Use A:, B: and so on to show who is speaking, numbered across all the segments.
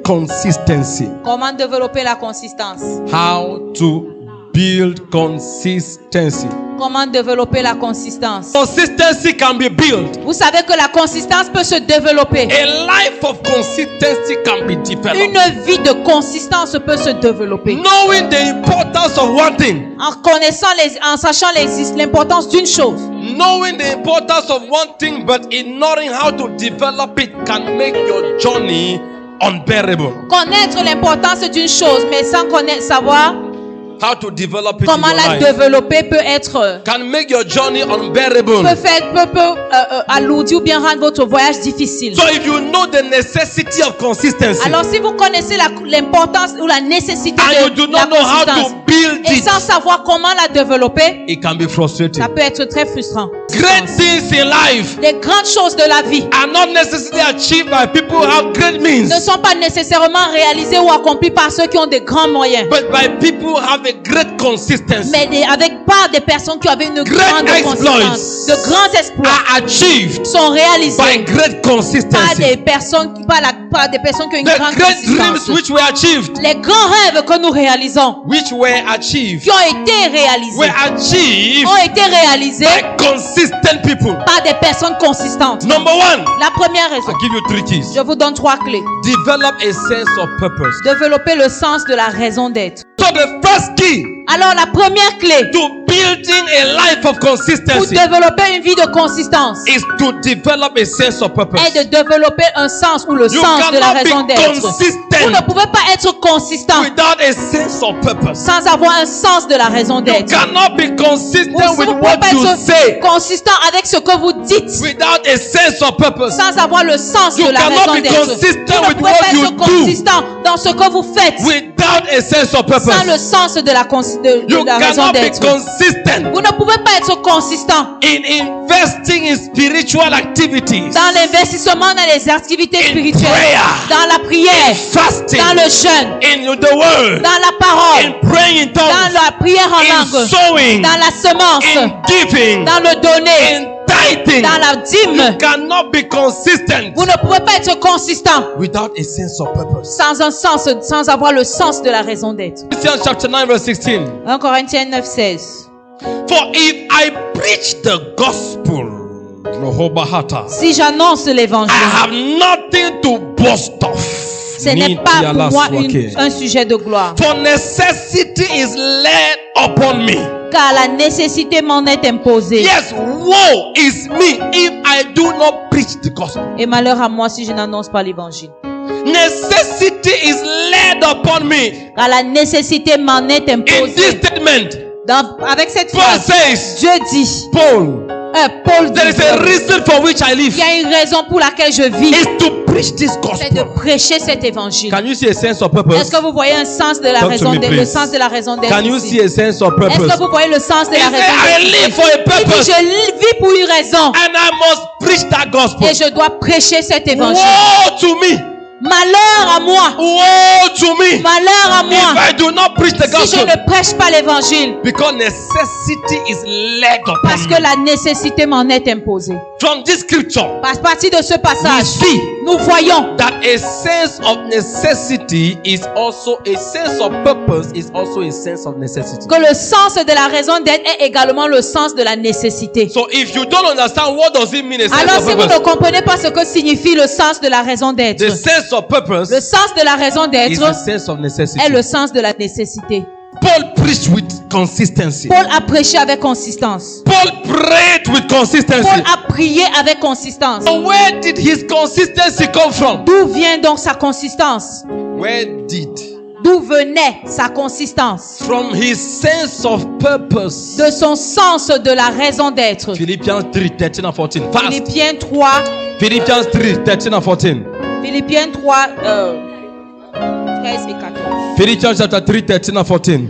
A: consistency.
B: Comment développer la consistance?
A: How to build consistency.
B: Comment développer la consistance?
A: Consistency can be built.
B: Vous savez que la consistance peut se développer.
A: A life of consistency can be developed.
B: Une vie de consistance peut se développer.
A: Knowing the importance of one thing.
B: En sachant l'importance d'une chose.
A: Knowing the importance of one thing but ignoring how to develop it can make your journey unbearable.
B: Connaître l'importance d'une chose mais sans savoir
A: how to develop it
B: comment
A: in your
B: la
A: life
B: développer peut être
A: can make your journey unbearable.
B: peut alourdir ou bien rendre votre voyage difficile.
A: So if you know the necessity of consistency,
B: alors si vous connaissez l'importance ou la nécessité
A: and
B: de
A: you do
B: la
A: not know how
B: consistance
A: to build
B: et
A: it,
B: sans savoir comment la développer,
A: it can be frustrating.
B: ça peut être très frustrant.
A: Great things in life
B: Les grandes choses de la vie
A: are not necessarily achieved by people who have great means,
B: ne sont pas nécessairement réalisées ou accomplies par ceux qui ont des grands moyens,
A: but by people who have a great consistency.
B: mais par des personnes qui avaient une grande consistance. De grands exploits
A: Are achieved
B: sont réalisés
A: by great
B: par
A: consistency.
B: des personnes qui ont une
A: The
B: grande
A: great dreams
B: consistance.
A: which were achieved,
B: Les grands rêves que nous réalisons,
A: which were achieved,
B: qui ont été réalisés,
A: were achieved
B: ont été réalisés
A: by consistent people.
B: par des personnes consistantes.
A: Number one,
B: La première raison,
A: I'll give you 3 keys.
B: je vous donne 3 clés.
A: Develop a sense of purpose.
B: Développer le sens de la raison d'être.
A: So the first key
B: Alors la première clé
A: to building a life of
B: pour
A: consistency
B: développer une vie de consistance
A: is to develop a sense of purpose.
B: est de développer un sens ou le
A: You
B: sens de la
A: cannot
B: raison
A: be
B: d'être. Vous
A: consistent
B: ne pouvez pas être consistant
A: without a sense of purpose.
B: sans avoir un sens de la raison
A: You
B: d'être.
A: cannot be consistent
B: Vous
A: with
B: ne pouvez
A: what
B: pas
A: you
B: être
A: say
B: consistant avec ce que vous dites
A: without a sense of purpose.
B: sans avoir le sens
A: You
B: de la
A: cannot
B: raison
A: be
B: d'être.
A: consistent
B: Vous ne
A: with
B: pouvez
A: what
B: pas
A: you
B: être
A: do
B: consistant dans ce que vous faites
A: without a sense of purpose.
B: sans le sens de
A: You
B: la raison
A: cannot be
B: d'être.
A: consistent
B: Vous ne pouvez pas être consistant
A: in investing in spiritual activities,
B: dans l'investissement dans les activités
A: in
B: spirituelles,
A: prayer,
B: dans la prière,
A: fasting,
B: dans le jeûne,
A: in the word,
B: dans la parole,
A: in praying in
B: dans
A: tongues,
B: la prière en
A: in
B: langue,
A: sowing,
B: dans la semence,
A: in giving,
B: dans le donner,
A: in tithing.
B: dans la dîme.
A: You cannot be consistent
B: Vous ne pouvez pas être consistant
A: without a sense of purpose.
B: sans avoir le sens de la raison d'être.
A: Ephesians chapter 9 verse 16.
B: 1 Corinthiens 9, 16.
A: For if I preach the gospel,
B: Si j'annonce
A: I
B: l'évangile,
A: have nothing to boast of.
B: ce n'est pas pour moi un sujet de gloire,
A: For necessity is laid upon me.
B: car la nécessité m'en est imposée.
A: Yes, woe is me if I do not preach the gospel.
B: Et malheur à moi si je n'annonce pas l'évangile.
A: Necessity is laid upon me.
B: Car la nécessité m'en est
A: In this
B: imposée.
A: statement,
B: Avec cette
A: Paul
B: phrase,
A: says,
B: Dieu dit,
A: Paul,
B: Paul dit,
A: there is a reason for which I live.
B: il y a une raison pour laquelle je vis,
A: Is to preach this
B: c'est de
A: gospel.
B: prêcher cet évangile.
A: Can you see a sense of
B: Est-ce
A: purpose?
B: que vous voyez un sens de la
A: Talk to
B: raison
A: me,
B: d'être, le
A: please.
B: sens de la raison d'être
A: Can you
B: ici?
A: see a sense of
B: Est-ce
A: purpose?
B: que vous voyez le sens de
A: He
B: la
A: said,
B: raison
A: I
B: d'être?
A: live for a
B: Il dit,
A: purpose
B: je vis pour une raison
A: and I must preach that gospel.
B: et je dois prêcher cet évangile.
A: Woe to me!
B: Malheur à moi,
A: Woe to me!
B: malheur à
A: If
B: moi,
A: I do not preach the
B: si je
A: gospel,
B: ne prêche pas l'évangile,
A: because necessity is laid
B: parce
A: upon
B: que
A: me.
B: la nécessité m'en est imposée.
A: From this scripture,
B: À partir de ce
A: we
B: passage,
A: see
B: nous voyons
A: that a sense of necessity is also a sense of purpose is also a sense of necessity.
B: que le sens de la raison d'être est également le sens de la nécessité.
A: So if you don't understand what does it mean a sense
B: Alors
A: of
B: si vous ne
A: purpose,
B: comprenez pas ce que signifie le sens de la raison d'être,
A: the sense of purpose
B: le sens de la raison
A: is
B: d'être
A: the sense of necessity.
B: est le sens de la nécessité.
A: Paul preached with consistency.
B: Paul a prêché avec consistance.
A: Paul prayed with consistency.
B: Paul a prié avec consistance.
A: So where did his consistency come from?
B: D'où vient donc sa consistance?
A: Where did?
B: D'où venait sa consistance?
A: From his sense of purpose.
B: De son sens de la raison d'être.
A: Philippians 3, 13 and 14. Fast.
B: Philippiens 3,
A: Philippians 3, 13 and 14.
B: Philippiens 3, 13 et 14.
A: Philippians chapter 3, 13 and 14.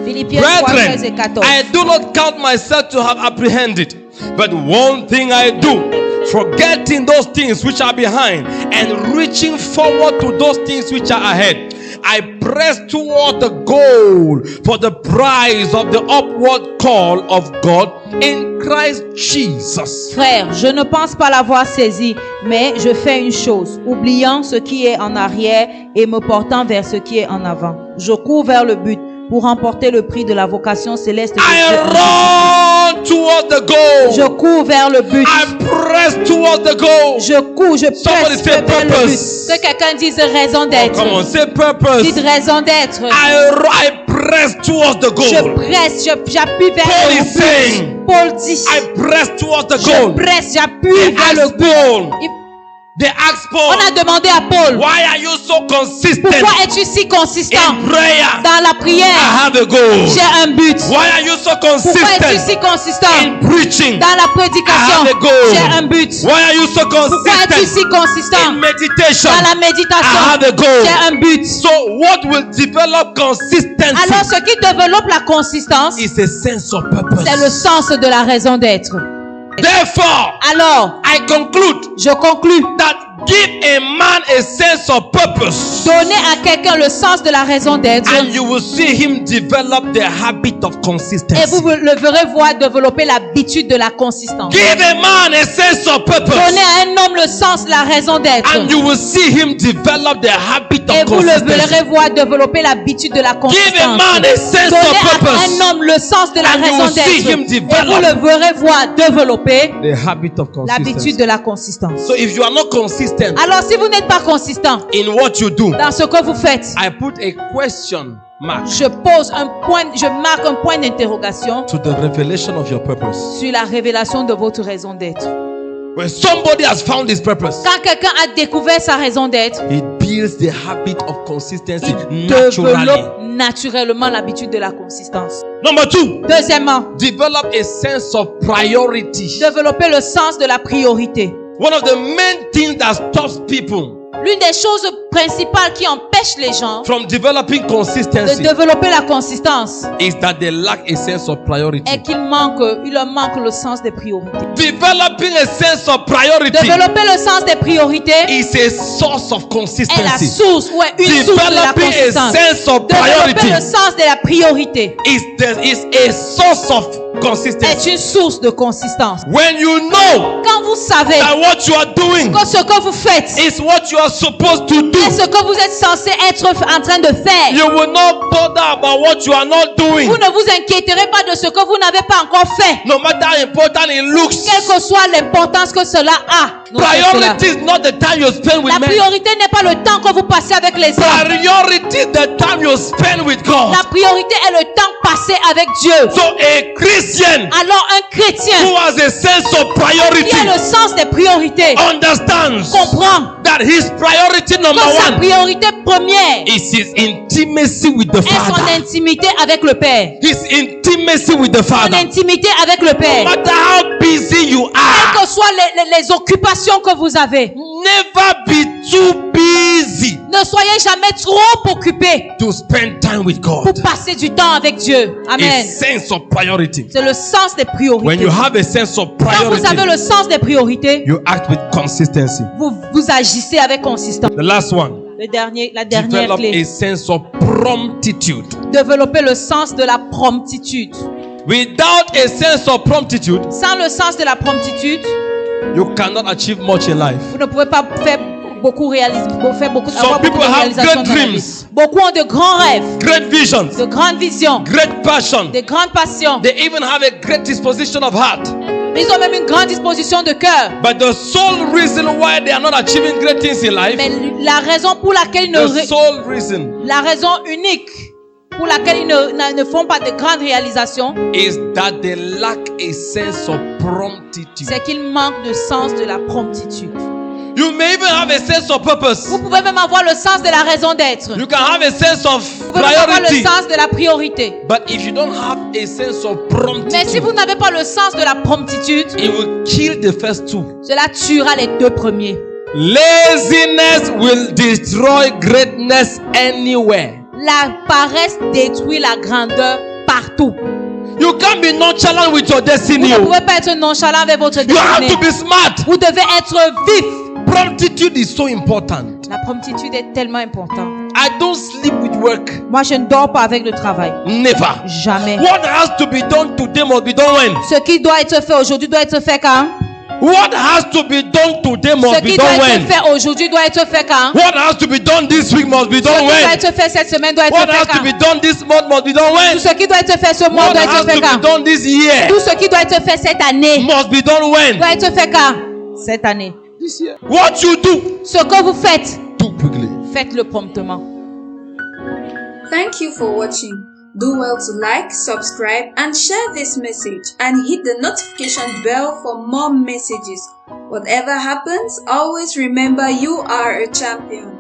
B: Philippiens 3, 13 et
A: Brethren,
B: 14.
A: I do not count myself to have apprehended, but one thing I do, forgetting those things which are behind and reaching forward to those things which are ahead. I press toward the goal for the prize of the upward call of God in Christ Jesus.
B: Frère, je ne pense pas l'avoir saisi, mais je fais une chose, oubliant ce qui est en arrière et me portant vers ce qui est en avant. Je cours vers le but pour remporter le prix de la vocation céleste de Dieu.
A: I run toward the goal.
B: Je cours vers le but.
A: I press toward the goal.
B: Je cours, je
A: Somebody
B: presse
A: say
B: vers le but.
A: purpose.
B: Que quelqu'un dise raison d'être.
A: Come on, say purpose.
B: Dites raison d'être.
A: I press towards the
B: Je
A: goal.
B: presse, j'appuie vers
A: Paul
B: le
A: is
B: but.
A: saying,
B: Paul dit,
A: I press towards the
B: je
A: goal.
B: presse, j'appuie
A: They
B: vers le
A: asked
B: but.
A: Paul.
B: Il-
A: They asked
B: On
A: Paul,
B: a demandé à Paul,
A: why are you so consistent
B: pourquoi es-tu si consistant
A: in prayer?
B: dans la
A: I
B: prière?
A: have a goal.
B: J'ai un but.
A: Why are you so
B: Pourquoi es-tu
A: consistent
B: si consistant
A: in preaching?
B: dans la prédication?
A: I have a goal.
B: J'ai un but.
A: Why are you so
B: Pourquoi es-tu
A: consistent
B: si consistant
A: in meditation?
B: dans la
A: I
B: méditation?
A: have a goal.
B: J'ai un but.
A: So what will develop consistency
B: Alors, ce qui développe la consistance,
A: is a sense of
B: c'est le
A: purpose.
B: sens de la raison d'être.
A: Therefore,
B: Alors,
A: I conclude
B: je conclus.
A: that give a man a sense of purpose,
B: Donnez à quelqu'un le sens de la raison d'être
A: and you will see him develop the habit of
B: et
A: consistency.
B: vous le verrez voir développer l'habitude de la consistance.
A: Give a man a sense of purpose,
B: Donnez à un homme le sens de la raison d'être
A: and you will see him develop the habit
B: et
A: of
B: vous le
A: consistency.
B: verrez voir développer l'habitude de la
A: Give a
B: consistance.
A: man a sense
B: Donnez
A: of
B: à
A: purpose,
B: un homme le sens de la
A: and you
B: raison
A: will see
B: d'être
A: him
B: et vous
A: develop
B: le verrez voir développer
A: the habit of
B: l'habitude
A: consistency.
B: de la consistance.
A: So if you are not consistent
B: Alors, si vous n'êtes pas consistant
A: in what you do,
B: dans ce que vous faites,
A: I put a question mark
B: je pose un point, je marque un point d'interrogation
A: to the revelation of your purpose.
B: sur la révélation de votre raison d'être.
A: When somebody has found his purpose,
B: Quand quelqu'un a découvert sa raison d'être,
A: he builds the habit of consistency
B: il
A: naturally.
B: développe naturellement l'habitude de la consistance.
A: Number two,
B: Deuxièmement,
A: develop a sense of priority.
B: développer le sens de la priorité.
A: One of the main things that stops people
B: L'une des choses principales qui empêche les gens
A: from developing
B: de
A: consistency
B: développer la consistance
A: is that they lack a sense of priority.
B: est qu'il leur manque le sens des priorités.
A: Developing a sense of priority
B: Développer le sens des priorités
A: is a source of
B: est la
A: consistency.
B: source ou est une source de la
A: Developing a
B: consistance.
A: sense of
B: Développer
A: priority
B: le sens de la priorité
A: is a source of consistency.
B: est une source de consistance.
A: When you know
B: Quand vous savez
A: that what you are doing
B: que ce que vous faites
A: is what you are supposed to do,
B: est ce que vous êtes censé être en train de faire,
A: you will not bother about what you are not doing.
B: vous ne vous inquiéterez pas de ce que vous n'avez pas encore fait,
A: No matter how important it looks,
B: quelle que soit l'importance que cela a. Non, c'est cela.
A: priority is not the time you spend with
B: La
A: men.
B: priorité n'est pas le temps que vous passez avec les hommes.
A: Priority is the time you spend with God.
B: La priorité est le temps passé avec Dieu.
A: So a Christian
B: Alors un chrétien
A: who has a sense of
B: qui
A: priority
B: a le sens des priorités
A: understands
B: comprend
A: that his priority number
B: que sa
A: one
B: priorité première
A: is his intimacy with the
B: est son
A: Father.
B: intimité avec le Père.
A: His intimacy with the
B: Son
A: Father.
B: intimité avec le
A: No
B: Père.
A: matter how busy you
B: Quelles
A: are,
B: que soient les occupations que vous avez,
A: never be too busy
B: ne soyez jamais trop occupés
A: to spend time with
B: pour
A: God.
B: passer du temps avec Dieu.
A: A
B: Amen.
A: sense of priority.
B: C'est le sens des
A: When
B: priorités.
A: you have a sense of
B: Quand vous avez
A: priority,
B: le sens des priorités,
A: you act with consistency.
B: vous agissez avec consistance.
A: The last one,
B: La dernière
A: develop
B: clé.
A: a sense of promptitude.
B: Développer le sens de la promptitude.
A: Without a sense of promptitude,
B: Sans le sens de la promptitude,
A: you cannot achieve much in life.
B: vous ne pouvez pas faire beaucoup
A: Some people
B: de
A: have
B: réalisations
A: great
B: dans la vie.
A: dreams.
B: Beaucoup ont de grands rêves,
A: Great visions,
B: de grandes visions,
A: great passion.
B: de grandes passions.
A: They even have a great disposition of heart.
B: Ils ont même une grande disposition de cœur.
A: But the sole reason why they are not achieving great things in life,
B: Mais la raison pour laquelle
A: the sole reason
B: la raison unique pour laquelle ils ne font pas de grandes réalisations,
A: is that they lack a sense of promptitude.
B: c'est qu'ils manquent de sens de la promptitude.
A: You may even have a sense of purpose.
B: Vous pouvez même avoir le sens de la raison d'être.
A: You can have a sense of
B: Vous pouvez même avoir le
A: priority.
B: sens de la priorité.
A: But if you don't have a sense of
B: Mais si
A: promptitude,
B: vous n'avez pas le sens de la promptitude,
A: it will kill the first two.
B: cela tuera les deux premiers.
A: Laziness will destroy greatness anywhere.
B: La paresse détruit la grandeur partout.
A: You can't be nonchalant with your
B: Vous
A: destiny.
B: ne pouvez pas être nonchalant avec votre
A: You have to
B: destinée.
A: be smart.
B: Vous devez être vif.
A: Promptitude is so important.
B: La promptitude est tellement importante.
A: I don't sleep with work.
B: Moi, je ne dors pas avec le travail.
A: Never.
B: Jamais.
A: What has to be done today must be done when?
B: Ce qui doit être fait aujourd'hui doit être fait quand?
A: What has to be done today
B: Ce
A: must be
B: qui doit
A: done
B: être
A: when?
B: fait aujourd'hui doit être fait quand?
A: What has to be done this week must be
B: Ce
A: done
B: qui doit
A: when?
B: être fait cette semaine doit être
A: What has
B: fait
A: to
B: quand?
A: be done this month must be done
B: Tout
A: when?
B: ce qui doit être fait ce mois
A: What
B: doit
A: has
B: être fait
A: to be
B: quand?
A: done this year
B: Tout ce qui doit être fait cette année
A: must be done when?
B: doit être fait quand? Cette année.
A: This year. What you do,
B: Ce que vous faites,
A: do quickly.
B: faites-le promptement.
C: Thank you for watching. Do well to like, subscribe, and share this message, and hit the notification bell for more messages. Whatever happens, always remember you are a champion.